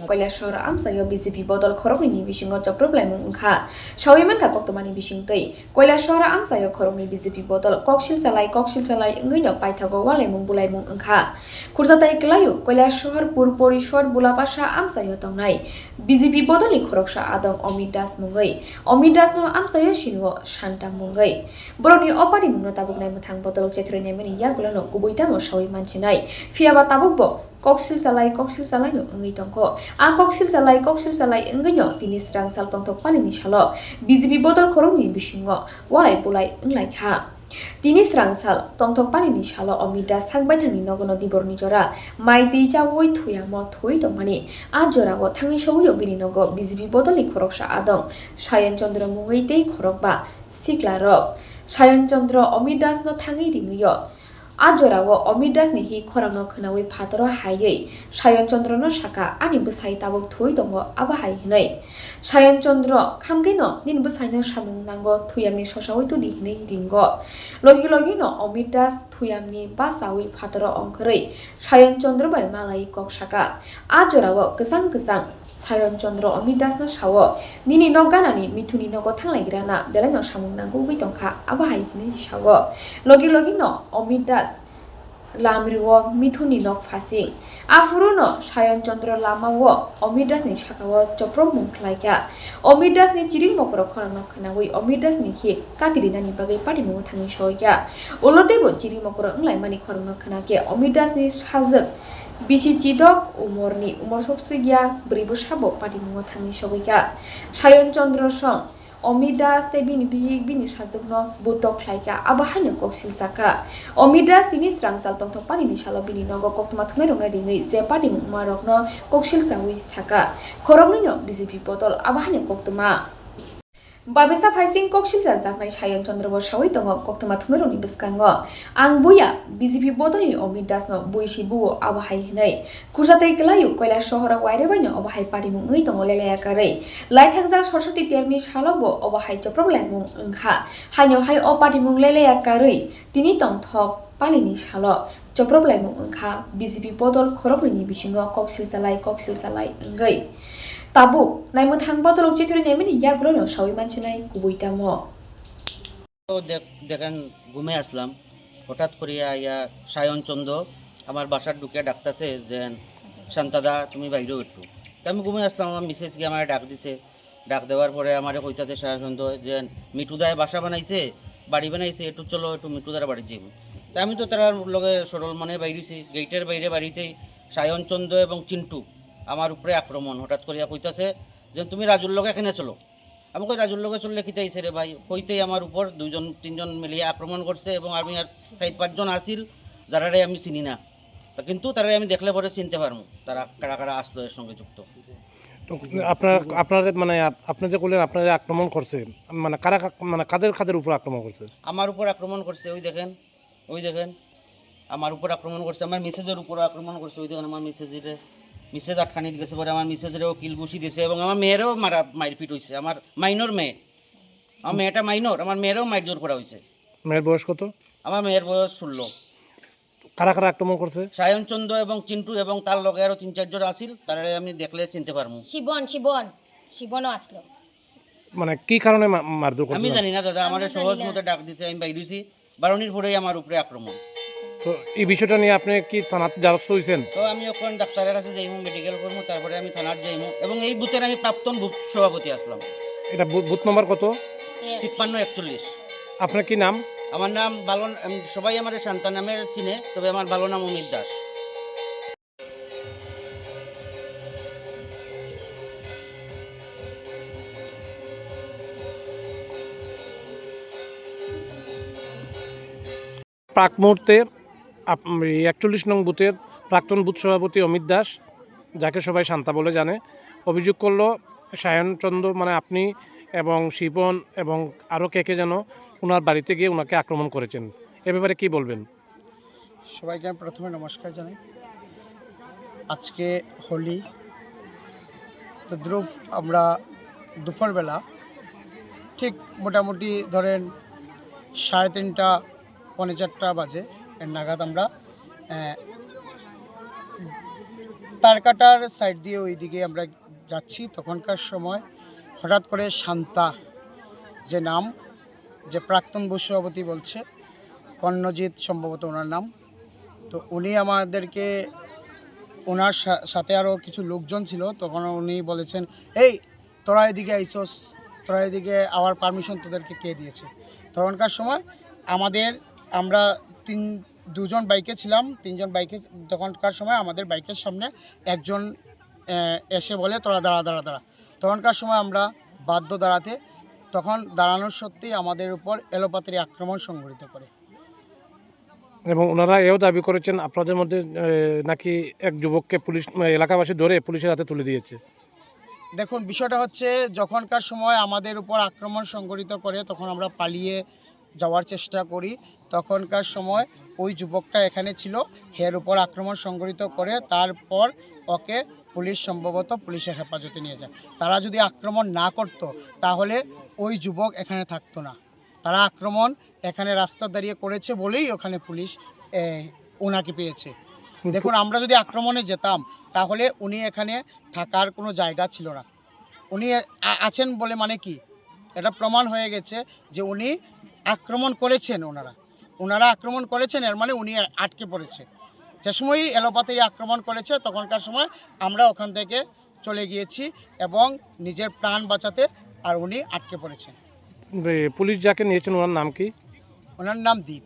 Kailashahar আমসাইও BJP বদল খরগনি বিসিংহ চপ্রবলাইমুং ওংখা সাউইমানখা কক্তমানি বিসিংতৈ Kailashahar আমসাইও খরগনি BJP বদল ককসিল চালাই ওংগৈনো পাইথাগো ওয়ালাইমুং বুলাইমুং ওংখা খুরজাতাই ক্লায়ু কৈলাসহর পুর পরিষদ বুলাপাশা আমসাইও তংনাই বিজেপি বদলনি খরকসা আদং অমিত দাস মুংগৈ অমিত দাসনো আমসাইও সিনুও শান্তা মুংগৈ বরনি অপারি মুংনো তাবুকনাই মুথাং বদল চেথ্রইনাইমানি ইয়াগুলানো কুবৈতামো সাউইমানচিনাই ফিয়াবা তাবুকbo koksil salai no ngai tongko a koksil salai ngai no tini srang sal tongtok pani ni salo BJP bodol khorongni bisingo walai pulai nglai kha tini srang sal tongtok pani ni salo omida sangbai thani nogono diborni jora mai tei chawoi thuyamo thui tongmani a jora go thangi soyo bini nogo BJP bodolni khoroksa adong sayan chandra mungai tei khorokba siklarok sayan chandra omidas no thangi ringiyo আজরাও Amit দাসনি হি খরানো খনাওই ফাতর হাইयै সায়ন চন্দ্রনো শাখা আনি বসাই তাবক থুই দङ আবা high হিनै Sayan চন্দ্র খামগেনো নিন বসাইনো সামুং নাঙ্গো থুয়ামনি সসাওই তুদি হিनै রিঙ্গ লগি অমিত দাস থুয়ামনি বাসাওই ফাতর অংখरै সায়ন চন্দ্র by malai cock শাখা আজরাও গসাং সায়ন চন্দ্র Amit দাসনো Sao নিনি নগানানি মিথুনি নগ থাংলাইগ্রানা বেলাইনো সামুং নাঙ্গো we দংখা আবা হাই হিनै সাও লগি অমিত দাস লামরিও মিথুনি নক ফাসিং আফুরুনো সায়ন চন্দ্র লামাও অমিত দাসনি শাখাও চপ্রম মুখলাইকা অমিত দাসনি চিরিং মকর খরানো খনাওই অমিত দাসনি হি কাতিরিনানি বাগै পাটিমু থাङि সয়কা উলতেবো চিরিং মকর ওংলাইমানি খরানো খনাকে অমিত দাসনি সাজক বিসি চিদক উমর সকসিগিয়া ব্রিবো সাবো পাটিমু থাङि সয়কা সায়ন চন্দ্র সং অমিত দাস তে বিনি সাজকনো বুতক খাইকা আবাহানো ককসিল সাকা অমিত দাস তিনি স্রাংসাল তংথক পানিনি সালো বিনি নগ কক্তমা থুনাই রংনাই রিঙै যে পার্টি মারকনো ককসিল সাউই সাকা খরমনিনো বিজেপি বদল আবাহানো কক্তমা বাবেসা ফাইসিং ককসিল জাকনাই সায়ন চন্দ্র বসাওই দङ কক্তমা থুনাই রংনি বসকাঙ্গ আং বুয়া বিজেপি বদলনি অমিত দাসনো বইসি বুও আবাহাই হিनै খুরজাতাই গলায়ু কৈলাস শহরা ওয়াইরেবাইনো অবাহাই পার্টিমু ওই দङ লেলায়াকাरै লাইথাংজা সরস্বতী তেরনি সালবো অবাহাই চপ্রবলাইমুং ওংখা হাইনো হাই অ পার্টিমু লেলায়াকাरै তিনি তংথক পালিনি সাল চপ্রবলাইমুং ওংখা বিজেপি বদল খরগনি বিসিংহ ককসিল চালাই ওংগৈ তাবুক নাইমুথাং বদল চিথরি নেমেনি ইয়াগুলো সাউই মানছিনাই কুবইতামো দেখেন ঘুমে আসলাম হঠাৎ করিয়া ইয়া সায়ন চন্দ্র আমার বাসার ঢুকে ডাকতেছে যে শান্তাদা তুমি বাইরেও একটু তা আমি ঘুমে আসলাম আমার মিসেস গিয়ে আমার ডাক দিছে ডাক দেওয়ার পরে আমার কইতাতে সায়ন চন্দ্র যে মিঠুদায় বাসা বানাইছে বাড়ি বানাইছে একটু চলো একটু মিঠুদার বাড়ি যাইব তা আমি তো তার লগে সরল মনে বাইরেছি গেটের বাইরে বাড়িতেই সায়ন চন্দ্র এবং চিন্টু আমার উপরে আক্রমণ হঠাৎ করিয়া কইতাছে যে তুমি রাজুর লগে এখানে চলো আমি কই রাজুর লগে চললে কিতাইছে রে ভাই কইতেই আমার উপর দুইজন তিনজন মিলিয়ে আক্রমণ করছে এবং আমি আর 4-5 আসিল যারারে আমি চিনি না তা কিন্তু তারা আমি দেখলে পরে চিনতে পারবো তারা কারা কারা আসলো এর সঙ্গে যুক্ত। তো আপনাদের মানে আপনি যে বললেন আপনারা আক্রমণ করছে মানে কারা মানে কাদের উপর আক্রমণ করছে? আমার উপর আক্রমণ করছে ওই দেখেন আমার উপর আক্রমণ করছে আমার মিসেজের উপর আক্রমণ করছে ওই দেখেন আমার মিসেজ আটখানি গেছে পরে আমার মিসেজেরও কিলঘুষি দিয়েছে এবং আমার মেয়েরও মারপিট হয়েছে আমার মাইনর মেয়ে আমার মেয়েটা মাইনর আমার মেয়েরও মারজোর করা হয়েছে। মেয়ের বয়স কত? আমার মেয়ের বয়স 16। কারা আক্রমণ করছে? সায়ন চন্দ্র এবং চিন্টু এবং তার লগে আরও 3-4 জন আসিল তারা আমি দেখলে চিনতে পারবো। শিবনও আসলো। মানে কি কারণে মারধর করছে আমি জানি না দাদা আমার সহজ মতো ডাক দিছে আমি বাইরেছি বারণীর পরেই আমার উপরে আক্রমণ। তো এই বিষয়টা নিয়ে আপনি কি থানাত দ্বারস্থ হয়েছেন? তো আমি এখন ডাক্তারের কাছে যাইমু মেডিকেল করবো তারপরে আমি থানাত যাইমু এবং এই বুথের আমি প্রাক্তন বুথ সভাপতি আসলাম। এটা বুথ নম্বর কত? 53-41। আপনার কি নাম? আমার নাম বালন সবাই আমার শান্তা নামের চিনে তবে আমার ভালো নাম অমিত দাস। প্রাক মুহূর্তে 41 নং বুথের প্রাক্তন বুথ সভাপতি অমিত দাস, যাকে সবাই শান্তা বলে জানে, অভিযোগ করলো সায়ন চন্দ্র মানে আপনি এবং শিবন এবং আরও কে যেন ওনার বাড়িতে গিয়ে ওনাকে আক্রমণ করেছেন। এ ব্যাপারে কী বলবেন? সবাইকে আমি প্রথমে নমস্কার জানাই। আজকে হোলি তো ধ্রুব আমরা দুপুরবেলা ঠিক মোটামুটি ধরেন 3:30 পৌনে 4 বাজে এর নাগাদ আমরা তারকাটার সাইড দিয়ে ওইদিকে আমরা যাচ্ছি, তখনকার সময় হঠাৎ করে শান্তা যে নাম, যে প্রাক্তন বুথ সভাপতি বলছে, কর্ণজিৎ সম্ভবত ওনার নাম, তো উনি আমাদেরকে, ওনার সাথে আরও কিছু লোকজন ছিল, তখন উনি বলেছেন, এই তোরা এদিকে আইসোস, তোরা এদিকে আওয়ার পারমিশন তোদেরকে কে দিয়েছে। তখনকার সময় আমরা দুজন বাইকে ছিলাম, তিনজন বাইকে, তখনকার সময় আমাদের বাইকের সামনে একজন এসে বলে তোরা দাঁড়া দাঁড়া দাঁড়া। তখনকার সময় আমরা বাধ্য দাঁড়াতে, তখন দাঁড়ানোর সত্যিই আমাদের উপর এলোপাতারি আক্রমণ সংঘটিত করে। এবং ওনারা এও দাবি করেছেন আপনাদের মধ্যে নাকি এক যুবককে পুলিশ এলাকাবাসী ধরে পুলিশের হাতে তুলে দিয়েছে। দেখুন, বিষয়টা হচ্ছে যখনকার সময় আমাদের উপর আক্রমণ সংঘটিত করে তখন আমরা পালিয়ে যাওয়ার চেষ্টা করি। তখনকার সময় ওই যুবকটা এখানে ছিল, এর উপর আক্রমণ সংঘটিত করে, তারপর ওকে পুলিশ সম্ভবত পুলিশের হেফাজতে নিয়ে যায়। তারা যদি আক্রমণ না করত তাহলে ওই যুবক এখানে থাকতো না। তারা আক্রমণ এখানে রাস্তা দাঁড়িয়ে করেছে বলেই ওখানে পুলিশ ওনাকে পেয়েছে। দেখুন, আমরা যদি আক্রমণে যেতাম তাহলে উনি এখানে থাকার কোনো জায়গা ছিল না। উনি আছেন বলে মানে কি, এটা প্রমাণ হয়ে গেছে যে উনি আক্রমণ করেছেন, ওনারা আক্রমণ করেছেন, এর মানে উনি আটকে পড়েছে। যে সময়ই এলোপাতারি আক্রমণ করেছে তখনকার সময় আমরা ওখান থেকে চলে গিয়েছি এবং নিজের প্রাণ বাঁচাতে, আর উনি আটকে পড়েছেন। পুলিশ যাকে নিয়েছেন ওনার নাম কি? ওনার নাম দীপ।